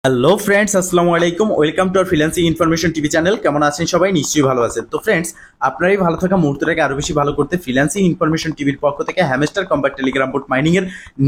Hello friends, আসসালামু আলাইকুম। Welcome to our freelancing information TV channel. কেমন আছেন সবাই? নিশ্চয়ই ভালো আছেন। তো ফ্রেন্ডস, আপনারই ভালো থাকা মুহূর্তটাকে আরো বেশি ভালো করতে ফ্রিল্যান্সিং ইনফরমেশন টিভির পক্ষ থেকে hamster combat Telegram boat mining এর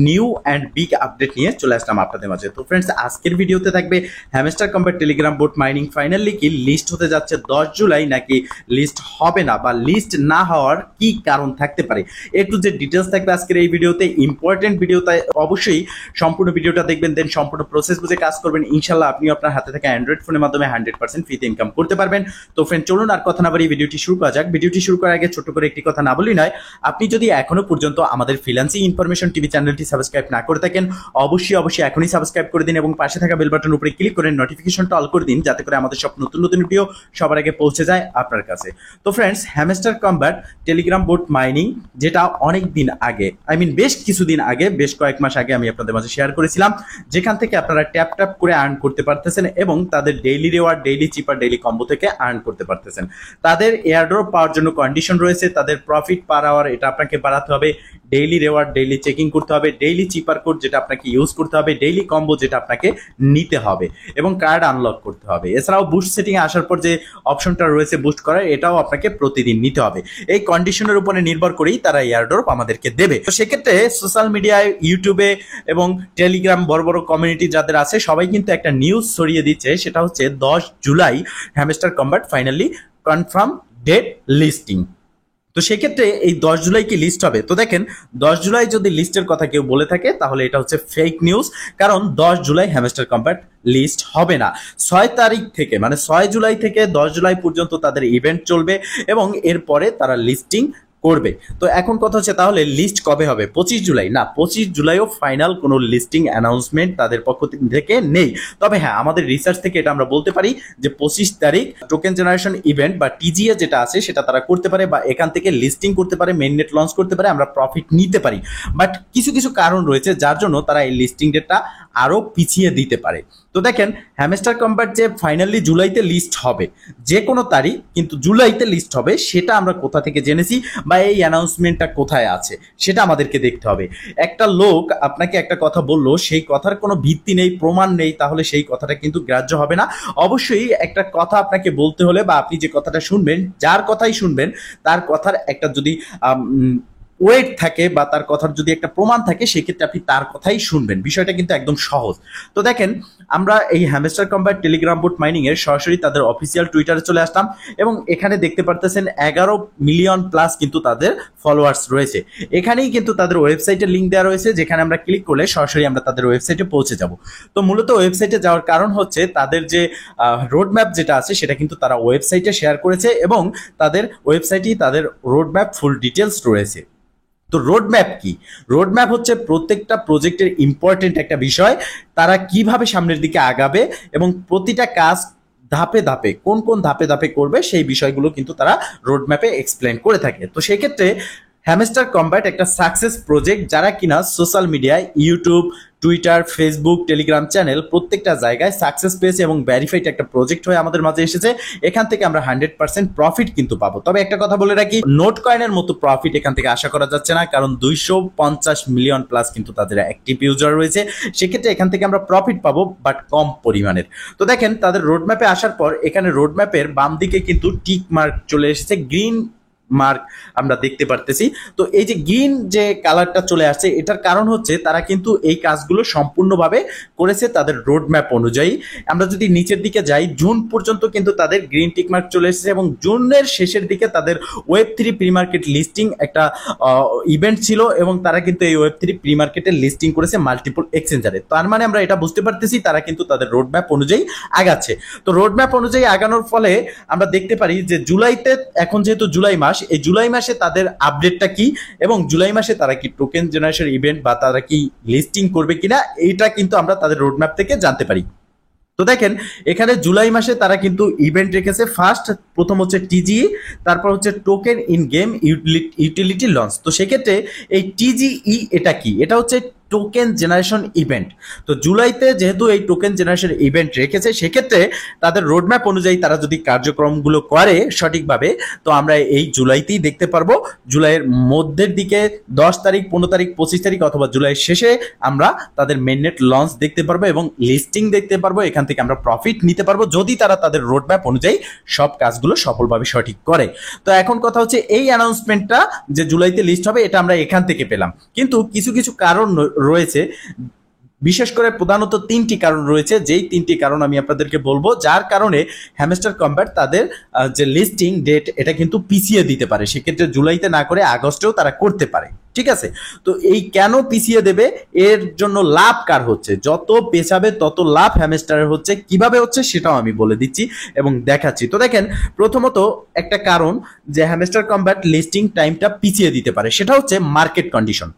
নিউ অ্যান্ড বিগ আপডেট নিয়ে চলে আসলাম আপনাদের মাঝে। তো ফ্রেন্ডস, আজকের ভিডিওতে থাকবে hamster combat Telegram boat mining finally কি লিস্ট হতে যাচ্ছে 10 জুলাই, নাকি লিস্ট হবে না, বা লিস্ট না হওয়ার কি কারণ থাকতে পারে, একটু যে ডিটেলস থাকবে আজকের এই ভিডিওতে। ইম্পর্টেন্ট ভিডিও, তাই অবশ্যই সম্পূর্ণ ভিডিওটা দেখবেন, দেন সম্পূর্ণ প্রসেস বুঝে কাজ করবেন। ইনশাল্লাহ আপনিও আপনার হাতে থাকা অ্যান্ড্রয়েড ফোনের মাধ্যমে 100% ফ্রিতে ইনকাম করতে পারবেন। তো ফ্রেন্ড, চলুন আর কথা না বাড়িয়ে ভিডিওটি শুরু করা যাক। ভিডিওটি শুরু করার আগে ছোট করে একটি কথা না বলি নয়, আপনি যদি এখনো পর্যন্ত আমাদের ফ্রিল্যান্সিং ইনফরমেশন টিভি চ্যানেলটি সাবস্ক্রাইব না করে থাকেন, অবশ্যই এখনই সাবস্ক্রাইব করে দিন এবং পাশে থাকা বেল বাটন উপরে ক্লিক করে নোটিফিকেশনটা অল করে দিন, যাতে করে আমাদের সব নতুন নতুন ভিডিও সবার আগে পৌঁছে যায় আপনার কাছে। তো friends, hamster combat Telegram boat mining, যেটা অনেক দিন আগে, বেশ কিছুদিন আগে, বেশ কয়েক মাস আগে আমি আপনাদের মাঝে শেয়ার করেছিলাম, যেখান থেকে আপনারা ট্যাপ ট্যাপ করে আর্ন করতে পারতেছেন এবং তাদের ডেইলি রিওয়ার্ড, ডেইলি চিপার, ডেইলি কম্বো থেকে আর্ন করতে পারতেছেন। তাদের এয়ারড্রপ পাওয়ার জন্য কন্ডিশন রয়েছে। তাদের প্রফিট পার আওয়ার এটা আপনাকে বাড়াতে হবে, ডেইলি রিওয়ার্ড ডেইলি চেকিং করতে হবে, ডেইলি চিপার কোড যেটা আপনাকে ইউজ করতে হবে, ডেইলি কম্বো যেটা আপনাকে নিতে হবে এবং কার্ড আনলক করতে হবে। এছাড়াও বুস্ট সেটিং এ আসার পর যে অপশনটা রয়েছে বুস্ট করার, এটাও আপনাকে প্রতিদিন নিতে হবে। এই কন্ডিশনের উপরে নির্ভর করেই তারা এয়ারড্রপ আমাদেরকে দেবে। তো সেক্ষেত্রে সোশ্যাল মিডিয়ায়, ইউটিউবে এবং টেলিগ্রাম বড় বড় কমিউনিটি যাদের আছে, সবাই কিন্তু একটা নিউজ ছড়িয়ে দিচ্ছে। সেটা হচ্ছে 10 July hamster combat finally confirm date listing. তো সেক্ষেত্রে এই 10 জুলাই কি লিস্ট হবে? তো দেখেন, 10 জুলাই যদি লিস্টের কথা কেউ বলে থাকে তাহলে এটা হচ্ছে ফেক নিউজ। কারণ 10 জুলাই হ্যামস্টার কম্বাট লিস্ট হবে না। 6 তারিখ থেকে, 6 জুলাই থেকে 10 জুলাই পর্যন্ত তাদের ইভেন্ট চলবে এবং এরপরে তারা লিস্টিং করবে। তো এখন কথা হচ্ছে, তাহলে লিস্ট কবে হবে? 25 জুলাই? না, 25 জুলাইও ফাইনাল কোনো লিস্টিং অ্যানাউন্সমেন্ট তাদের পক্ষ থেকে নেই। তবে হ্যাঁ, আমাদের রিসার্চ থেকে এটা আমরা বলতে পারি যে 25 তারিখ টোকেন জেনারেশন ইভেন্ট বা টিজিএ যেটা আছে সেটা তারা করতে পারে, বা এখান থেকে লিস্টিং করতে পারে, মেইননেট লঞ্চ করতে পারে, আমরা প্রফিট নিতে পারি। বাট কিছু কিছু কারণ রয়েছে যার জন্য তারা এই লিস্টিং ডেটটা আরো পিছিয়ে দিতে পারে। তো দেখেন, হ্যামস্টার কম্বাট যে ফাইনালি জুলাইতে লিস্ট হবে, যে কোনো তারিখ কিন্তু জুলাইতে লিস্ট হবে, সেটা আমরা কোথা থেকে জেনেছি বা এই অ্যানাউন্সমেন্টটা কোথায় আছে সেটা আমাদেরকে দেখতে হবে। একটা লোক আপনাকে একটা কথা বললো, সেই কথার কোনো ভিত্তি নেই, প্রমাণ নেই, তাহলে সেই কথাটা কিন্তু গ্রাহ্য হবে না। অবশ্যই একটা কথা আপনাকে বলতে হলে, বা আপনি যে কথাটা শুনবেন, যার কথাই শুনবেন, তার কথার একটা যদি ওয়েট থাকে বা তার কথার যদি একটা প্রমাণ থাকে, সেক্ষেত্রে আপনি তার কথাই শুনবেন। বিষয়টা কিন্তু একদম সহজ। তো দেখেন, আমরা এই hamster combat Telegram boat mining এর সরাসরি তাদের অফিসিয়াল টুইটারে চলে আসলাম এবং এখানে দেখতে পারতেছেন 11 মিলিয়ন প্লাস কিন্তু তাদের ফলোয়ার্স রয়েছে। এখানেই কিন্তু তাদের ওয়েবসাইটের লিঙ্ক দেওয়া রয়েছে, যেখানে আমরা ক্লিক করলে সরাসরি আমরা তাদের ওয়েবসাইটে পৌঁছে যাব। তো মূলত ওয়েবসাইটে যাওয়ার কারণ হচ্ছে, তাদের যে রোড ম্যাপ যেটা আছে সেটা কিন্তু তারা ওয়েবসাইটে শেয়ার করেছে এবং তাদের ওয়েবসাইটেই তাদের রোড ম্যাপ ফুল ডিটেলস রয়েছে। তো রোড ম্যাপ কি? রোড ম্যাপ হচ্ছে প্রত্যেকটা প্রজেক্টের ইম্পর্টেন্ট একটা বিষয়। তারা কিভাবে সামনের দিকে আগাবে এবং প্রতিটা কাজ ধাপে ধাপে, কোন কোন ধাপে ধাপে করবে, সেই বিষয়গুলো কিন্তু তারা রোড ম্যাপে এক্সপ্লেন করে থাকে। তো সেই ক্ষেত্রে হ্যামস্টার কম্বাট একটা সাকসেস প্রজেক্ট, যারা কিনা সোশ্যাল মিডিয়ায়, YouTube, Twitter, Facebook, Telegram channel প্রত্যেকটা জায়গায় সাকসেস পেয়েছে এবং ভ্যারিফাইড একটা প্রজেক্ট হয়ে আমাদের মাঝে এসেছে। এখান থেকে আমরা 100% প্রফিট কিন্তু পাবো। তবে একটা কথা বলে রাখি, নোট কয়েনের মতো প্রফিট এখান থেকে আশা করা যাচ্ছে না, কারণ 250 মিলিয়ন প্লাস কিন্তু তাদের অ্যাক্টিভ ইউজার রয়েছে। সেক্ষেত্রে এখান থেকে আমরা প্রফিট পাবো, বাট কম পরিমাণের। তো দেখেন, তাদের রোড ম্যাপে আসার পর এখানে রোড ম্যাপের বাম দিকে কিন্তু টিক মার্ক চলে এসেছে, গ্রিন মার্ক আমরা দেখতে পারতেছি। তো এই যে গ্রিন যে কালারটা চলে আসছে, এটার কারণ হচ্ছে তারা কিন্তু এই কাজগুলো সম্পূর্ণভাবে করেছে তাদের রোড ম্যাপ অনুযায়ী। আমরা যদি নিচের দিকে যাই, জুন পর্যন্ত কিন্তু তাদের গ্রিন টিক মার্ক চলে এসেছে এবং জুনের শেষের দিকে তাদের ওয়েব3 প্রি মার্কেট লিস্টিং একটা ইভেন্ট ছিল এবং তারা কিন্তু এই ওয়েব3 প্রি মার্কেটের লিস্টিং করেছে মাল্টিপল এক্সচেঞ্জারে। তার মানে আমরা এটা বুঝতে পারতেছি তারা কিন্তু তাদের রোড ম্যাপ অনুযায়ী আগাচ্ছে। তো রোড ম্যাপ অনুযায়ী আগানোর ফলে আমরা দেখতে পারি যে জুলাইতে, এখন যেহেতু জুলাই মাস, এই জুলাই মাসে তাদের আপডেটটা কি এবং জুলাই মাসে তারা কি টোকেন জেনারেশন ইভেন্ট বা তারা কি লিস্টিং করবে কিনা, এটা কিন্তু আমরা তাদের রোডম্যাপ থেকে জানতে পারি। তো দেখেন, এখানে জুলাই মাসে তারা কিন্তু ইভেন্ট রেখেছে। প্রথম হচ্ছে টিজি, তারপর হচ্ছে token in game utility launch. তো সেক্ষেত্রে এই টিজিই এটা কি? এটা হচ্ছে টোকেন জেনারেশন ইভেন্ট। তো জুলাইতে যেহেতু এই টোকেন জেনারেশন ইভেন্ট রেখেছে, সেক্ষেত্রে তাদের রোডম্যাপ অনুযায়ী তারা যদি কার্যক্রমগুলো করে সঠিকভাবে, তো আমরা এই জুলাইতেই দেখতে পারবো। জুলাইয়ের মধ্যের দিকে 10 তারিখ, 15 তারিখ, 25 তারিখ অথবা জুলাইয়ের শেষে আমরা তাদের মেইননেট লঞ্চ দেখতে পারবো এবং লিস্টিং দেখতে পারবো। এখান থেকে আমরা প্রফিট নিতে পারবো যদি তারা তাদের রোডম্যাপ অনুযায়ী সব কাজগুলো সফলভাবে সঠিক করে। তো এখন কথা হচ্ছে, এই অ্যানাউন্সমেন্টটা যে জুলাইতে লিস্ট হবে এটা আমরা এখান থেকে পেলাম, কিন্তু কিছু কিছু কারণ রয়েছে, বিশেষ করে প্রধানত 3টি কারণ রয়েছে, যেই 3টি কারণ আমি আপনাদেরকে বলবো, যার কারণে হ্যামস্টার কম্ব্যাট তাদের যে লিস্টিং ডেট এটা কিন্তু পিছিয়ে দিতে পারে। সেক্ষেত্রে জুলাইতে না করে আগস্টেও তারা করতে পারে। ঠিক আছে, তো এই কেন পিছিয়ে দেবে, এর জন্য লাভ কার হচ্ছে, যত পেছাবে তত লাভ হ্যামস্টারের হচ্ছে। কিভাবে হচ্ছে সেটাও আমি বলে দিচ্ছি এবং দেখাচ্ছি। তো দেখেন, প্রথমত একটা কারণ যে হ্যামস্টার কম্ব্যাট লিস্টিং টাইমটা পিছিয়ে দিতে পারে, সেটা হচ্ছে মার্কেট কন্ডিশন।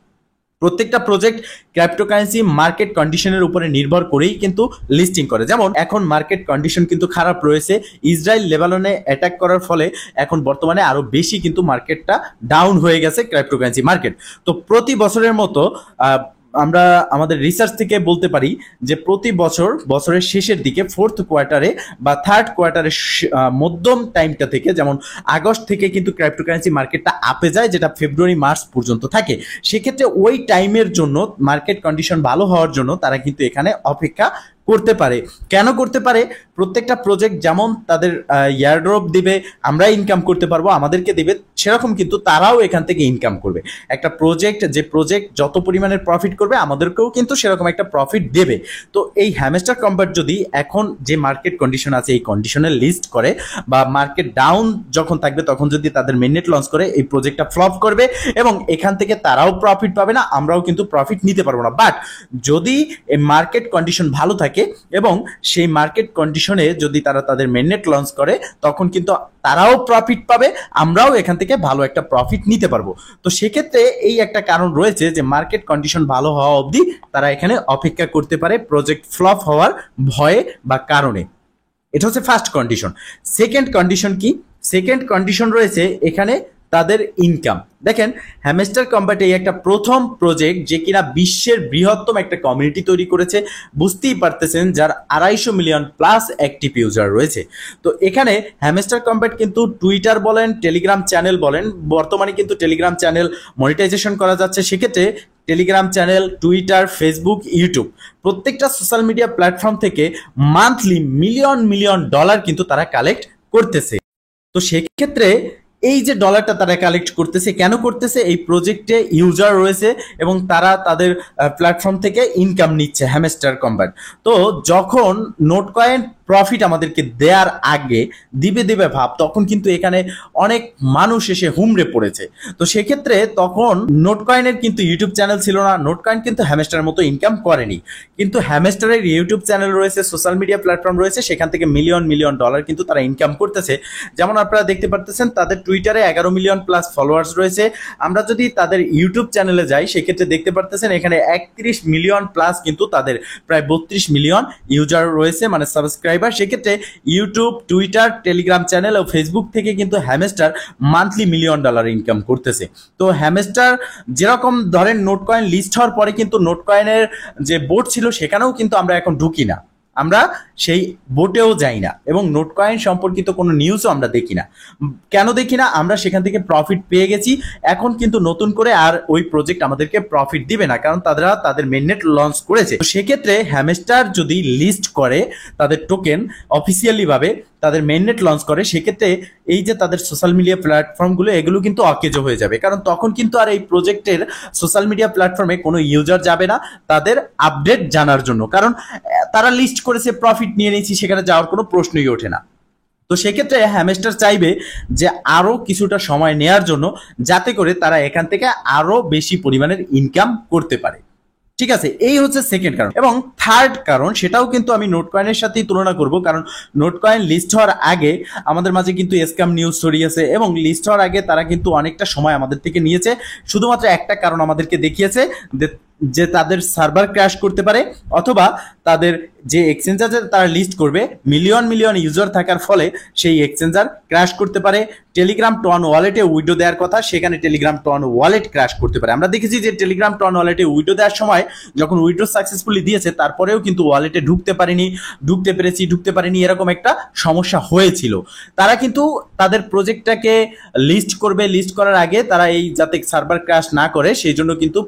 প্রত্যেকটা প্রজেক্ট ক্রিপ্টোকারেন্সি মার্কেট কন্ডিশনের উপরে নির্ভর করেই কিন্তু লিস্টিং করে। যেমন এখন মার্কেট কন্ডিশন কিন্তু খারাপ রয়েছে, ইসরায়েল লেবাননে অ্যাটাক করার ফলে এখন বর্তমানে আরো বেশি কিন্তু মার্কেটটা ডাউন হয়ে গেছে ক্রিপ্টোকারেন্সি মার্কেট। তো প্রতি বছরের মতো আমরা আমাদের রিসার্চ থেকে বলতে পারি যে প্রতি বছর বছরের শেষের দিকে 4th কোয়ার্টারে বা 3rd কোয়ার্টারের মধ্যম টাইমটা থেকে, যেমন আগস্ট থেকে কিন্তু ক্রিপ্টোকারেন্সি মার্কেটটা আপে যায়, যেটা ফেব্রুয়ারি মার্চ পর্যন্ত থাকে। সেক্ষেত্রে ওই টাইমের জন্য মার্কেট কন্ডিশন ভালো হওয়ার জন্য তারা কিন্তু এখানে অপেক্ষা করতে পারে। কেন করতে পারে? প্রত্যেকটা প্রজেক্ট যেমন তাদের ইয়ারড্রপ দিবে, আমরা ইনকাম করতে পারবো, আমাদেরকে দিবে, সেরকম কিন্তু তারাও এখান থেকে ইনকাম করবে। একটা প্রজেক্ট, যে প্রজেক্ট যত পরিমাণের প্রফিট করবে আমাদেরকেও কিন্তু সেরকম একটা প্রফিট দেবে। তো এই হ্যামস্টার কম্ব্যাট যদি এখন যে মার্কেট কন্ডিশন আছে এই কন্ডিশনে লিস্ট করে, বা মার্কেট ডাউন যখন থাকবে তখন যদি তাদের মেইননেট লঞ্চ করে, এই প্রজেক্টটা ফ্লপ করবে এবং এখান থেকে তারাও প্রফিট পাবে না, আমরাও কিন্তু প্রফিট নিতে পারবো না। বাট যদি এই মার্কেট কন্ডিশন ভালো থাকে এবং সেই মার্কেট কন্ডিশনে যদি তারা তাদের মেইননেট লঞ্চ করে, তখন কিন্তু তারাও প্রফিট পাবে, আমরাও এখান থেকে ভালো একটা প্রফিট নিতে পারবো। তো সেক্ষেত্রে এই একটা কারণ রয়েছে যে মার্কেট কন্ডিশন ভালো হওয়া অবধি তারা এখানে অপেক্ষা করতে পারে প্রজেক্ট ফ্লপ হওয়ার ভয়ে বা কারণে। এটা হচ্ছে ফার্স্ট কন্ডিশন। সেকেন্ড কন্ডিশন কি? সেকেন্ড কন্ডিশন রয়েছে এখানে তাদের ইনকাম। দেখেন, হ্যামস্টার কম্ব্যাট এই একটা প্রথম প্রজেক্ট যে কিনা বিশ্বের বৃহত্তম একটা কমিউনিটি তৈরি করেছে, বুঝতেই পারতেছেন, যার 250 মিলিয়ন প্লাস অ্যাক্টিভ ইউজার রয়েছে। তো এখানে হ্যামস্টার কম্ব্যাট কিন্তু টুইটার বলেন, টেলিগ্রাম চ্যানেল বলেন, বর্তমানে কিন্তু টেলিগ্রাম চ্যানেল মনিটাইজেশন করা যাচ্ছে। সেক্ষেত্রে Telegram channel, Twitter, Facebook, YouTube প্রত্যেকটা সোশ্যাল মিডিয়া প্ল্যাটফর্ম থেকে মান্থলি মিলিয়ন মিলিয়ন ডলার কিন্তু তারা কালেক্ট করতেছে। তো সেক্ষেত্রে এই যে ডলারটা তারা কালেক্ট করতেছে, কেন করতেছে? এই প্রজেক্টে ইউজার রয়েছে এবং তারা তাদের প্ল্যাটফর্ম থেকে ইনকাম নিচ্ছে হ্যামস্টার কম্ব্যাট। তো যখন নোট কয়েন প্রফিট আমাদেরকে দেওয়ার আগে দিবে ভাব, তখন কিন্তু এখানে অনেক মানুষ এসে হুমড়ে পড়েছে। তো সেক্ষেত্রে তখন নোট কয়েনের কিন্তু ইউটিউব চ্যানেল ছিল না, নোট কয়েন কিন্তু হ্যামস্টারের মতো ইনকাম করেনি। কিন্তু হ্যামস্টারের ইউটিউব চ্যানেল রয়েছে, সোশ্যাল মিডিয়া প্ল্যাটফর্ম রয়েছে, সেখান থেকে মিলিয়ন মিলিয়ন ডলার কিন্তু তারা ইনকাম করতেছে। যেমন আপনারা দেখতে পারতেছেন, তাদের টুইটারে 11 মিলিয়ন প্লাস ফলোয়ার্স রয়েছে। আমরা যদি তাদের ইউটিউব চ্যানেলে যাই, সেক্ষেত্রে দেখতে পারতেছেন এখানে 31 মিলিয়ন প্লাস কিন্তু তাদের প্রায় 32 মিলিয়ন ইউজার রয়েছে, মানে সাবস্ক্রাইব। সেক্ষেত্রে ইউটিউব, টুইটার, টেলিগ্রাম চ্যানেল ও ফেসবুক থেকে কিন্তু hamster monthly million dollar income করতেছে। তো হ্যামস্টার যেরকম ধরেন নোট কয়েন লিস্ট হওয়ার পরে কিন্তু নোট কয়েনের যে বোর্ড ছিল সেখানেও কিন্তু আমরা এখন ঢুকি না, আমরা সেই বোটেও যাই না এবং নোট কয়েন সম্পর্কিত কোনো নিউজও আমরা দেখি না। কেন দেখি না? আমরা সেখান থেকে প্রফিট পেয়ে গেছি, এখন কিন্তু নতুন করে আর ওই প্রজেক্ট আমাদেরকে প্রফিট দিবে না, কারণ তারা তাদের মেইননেট লঞ্চ করেছে। তো সেক্ষেত্রে হ্যামস্টার যদি লিস্ট করে তাদের টোকেন অফিসিয়ালি ভাবে, তাদের মেইননেট লঞ্চ করে, সেক্ষেত্রে এই যে তাদের সোশ্যাল মিডিয়া প্ল্যাটফর্মগুলো এগুলো কিন্তু অকেজো হয়ে যাবে, কারণ তখন কিন্তু আর এই প্রজেক্টের সোশ্যাল মিডিয়া প্ল্যাটফর্মে কোনো ইউজার যাবে না তাদের আপডেট জানার জন্য, কারণ তারা লিস্ট করেছে, প্রফিট নিয়ে নিয়েছি, সেখানে যাওয়ার কোনো প্রশ্নই ওঠে না। তো সেক্ষেত্রে হ্যামস্টার চাইবে যে আরো কিছুটা সময় নেয়ার জন্য, যাতে করে তারা এখান থেকে আরো বেশি পরিমাণের ইনকাম করতে পারে। ঠিক আছে, এই হচ্ছে সেকেন্ড কারণ। এবং থার্ড কারণ, সেটাও কিন্তু আমি নোট কয়েনের সাথেই তুলনা করব, কারণ নোট কয়েন লিস্ট হওয়ার আগে আমাদের মাঝে কিন্তু স্ক্যাম নিউজ ছড়িয়েছে এবং লিস্ট হওয়ার আগে তারা কিন্তু অনেকটা সময় আমাদের থেকে নিয়েছে। শুধুমাত্র একটা কারণ আমাদেরকে দেখিয়েছে যে তাদের সার্ভার ক্র্যাশ করতে পারে, অথবা তাদের যে এক্সচেঞ্জার তারা লিস্ট করবে মিলিয়ন মিলিয়ন ইউজার থাকার ফলে সেই এক্সচেঞ্জার ক্র্যাশ করতে পারে। টেলিগ্রাম টন ওয়ালেটে উইডো দেওয়ার কথা, সেখানে টেলিগ্রাম টন ওয়ালেট ক্র্যাশ করতে পারে। আমরা দেখেছি যে টেলিগ্রাম টন ওয়ালেটে উইডো দেওয়ার সময় যখন উইডো সাকসেসফুলি দিয়েছে তারপরেও কিন্তু ওয়ালেটে ঢুকতে পারেনি এরকম একটা সমস্যা হয়েছিল। তারা কিন্তু তাদের প্রজেক্টটাকে লিস্ট করবে, লিস্ট করার আগে তারা এই যাতে সার্ভার ক্র্যাশ না করে সেই জন্য কিন্তু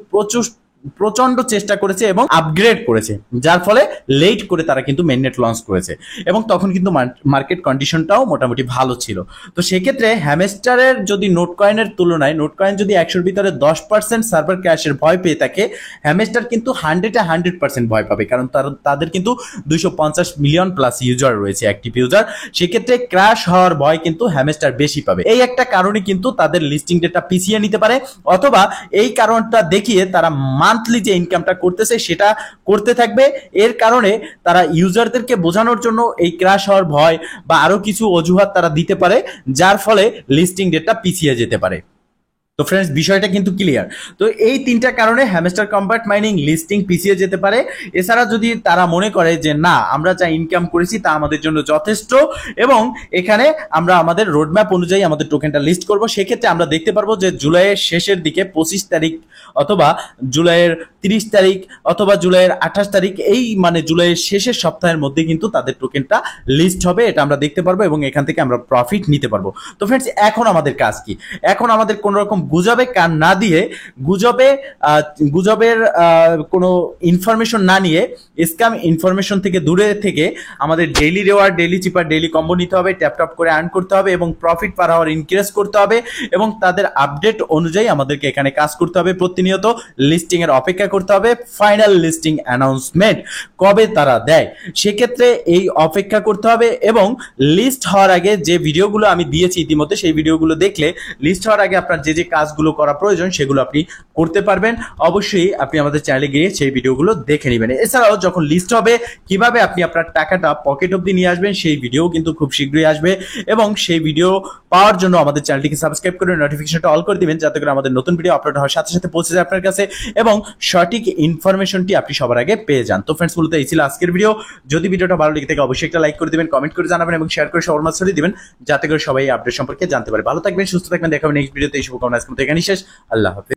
প্রচন্ড চেষ্টা করেছে এবং আপগ্রেড করেছে, যার ফলে লেট করে তারা কিন্তু মেইননেট লঞ্চ করেছে এবং তখন কিন্তু মার্কেট কন্ডিশনটাও মোটামুটি ভালো ছিল। তো সেক্ষেত্রে হ্যামস্টারের যদি নোট কয়েনের তুলনায় নোট কয়েন যদি 100-র ভিতরে 10% সার্ভার ক্র্যাশের ভয় পেয়ে থাকে, হ্যামস্টার কিন্তু 100% ভয় পাবে, কারণ তাদের কিন্তু 250 মিলিয়ন প্লাস ইউজার রয়েছে, অ্যাক্টিভ ইউজার। সেক্ষেত্রে ক্র্যাশ হওয়ার ভয় কিন্তু হ্যামস্টার বেশি পাবে। এই একটা কারণে কিন্তু তাদের লিস্টিং ডেটটা পিছিয়ে নিতে পারে, অথবা এই কারণটা দেখিয়ে তারা মান্থলি যে ইনকামটা করতেছে সেটা করতে থাকবে। এর কারণে তারা ইউজারদেরকে বোঝানোর জন্য এই ক্র্যাশ হওয়ার ভয় বা আরো কিছু অজুহাত তারা দিতে পারে, যার ফলে লিস্টিং ডেটটা পিছিয়ে যেতে পারে। তো ফ্রেন্ডস, বিষয়টা কিন্তু ক্লিয়ার। তো এই তিনটা কারণে হ্যামস্টার কম্প্যাক্ট মাইনিং লিস্টিং পিছিয়ে যেতে পারে। এছাড়া যদি তারা মনে করে যে না, আমরা যা ইনকাম করেছি তা আমাদের জন্য যথেষ্ট এবং এখানে আমরা আমাদের রোডম্যাপ অনুযায়ী আমাদের টোকেনটা লিস্ট করব, সেক্ষেত্রে আমরা দেখতে পারবো যে জুলাইয়ের শেষের দিকে 25 তারিখ অথবা জুলাইয়ের 30 তারিখ অথবা জুলাইয়ের 28 তারিখ, এই মানে জুলাইয়ের শেষের সপ্তাহের মধ্যে কিন্তু তাদের টোকেনটা লিস্ট হবে। এটা আমরা দেখতে পারবো এবং এখান থেকে আমরা প্রফিট নিতে পারবো। তো ফ্রেন্ডস, এখন আমাদের কাজ কি? এখন আমাদের কোন রকম গুজবে কান না দিয়ে, গুজবের কোনো ইনফরমেশন না নিয়ে, স্ক্যাম ইনফরমেশন থেকে দূরে থেকে আমাদের ডেইলি রেওয়ার্ড, ডেইলি চিপার, ডেইলি কম্বো নিতে হবে, ট্যাপ করে আর্ন করতে হবে এবং প্রফিট পার আওয়ার ইনক্রিজ করতে হবে এবং তাদের আপডেট অনুযায়ী আমাদেরকে এখানে কাজ করতে হবে। প্রতিনিয়ত লিস্টিং এর অপেক্ষা করতে হবে ফাইনাল লিস্টিং অ্যানাউন্সমেন্ট কবে তারা দেয়, সেক্ষেত্রে এই অপেক্ষা করতে হবে। এবং লিস্ট হওয়ার আগে যে ভিডিওগুলো আমি দিয়েছি ইতিমধ্যে, সেই ভিডিওগুলো দেখলে লিস্ট হওয়ার আগে আপনার যে যে কাজগুলো করা প্রয়োজন সেগুলো আপনি করতে পারবেন। অবশ্যই আপনি আমাদের চ্যানেলে গিয়ে সেই ভিডিওগুলো দেখে নেবেন। এছাড়াও যখন লিস্ট হবে কিভাবে আপনি আপনার টাকাটা পকেট অবধি নিয়ে আসবেন সেই ভিডিও কিন্তু খুব শীঘ্রই আসবে এবং সেই ভিডিও পাওয়ার জন্য আমাদের চ্যানেলটিকে সাবস্ক্রাইব করে নোটিফিকেশনটা অল করে দিবেন, যাতে করে আমাদের নতুন ভিডিও আপলোড হওয়ার সাথে সাথে পৌঁছে যায় আপনার কাছে এবং সঠিক ইনফরমেশনটি আপনি সবার আগে পেয়ে যান। তো ফ্রেন্ডস, মূলত এই ছিল আজকের ভিডিও। যদি ভিডিওটা ভালো লেগে থাকে অবশ্যই একটা লাইক করে দিবেন, কমেন্ট করে জানাবেন এবং শেয়ার করে সবার মাঝে ছড়িয়ে দিবেন, যাতে করে সবাই আপডেট সম্পর্কে জানতে পারে। ভালো থাকবেন, সুস্থ থাকবেন, দেখা হবে নেক্সট ভিডিওতে। এই শুভকামনা আজকে মতো এখানেই শেষ। আল্লাহ হাফেজ।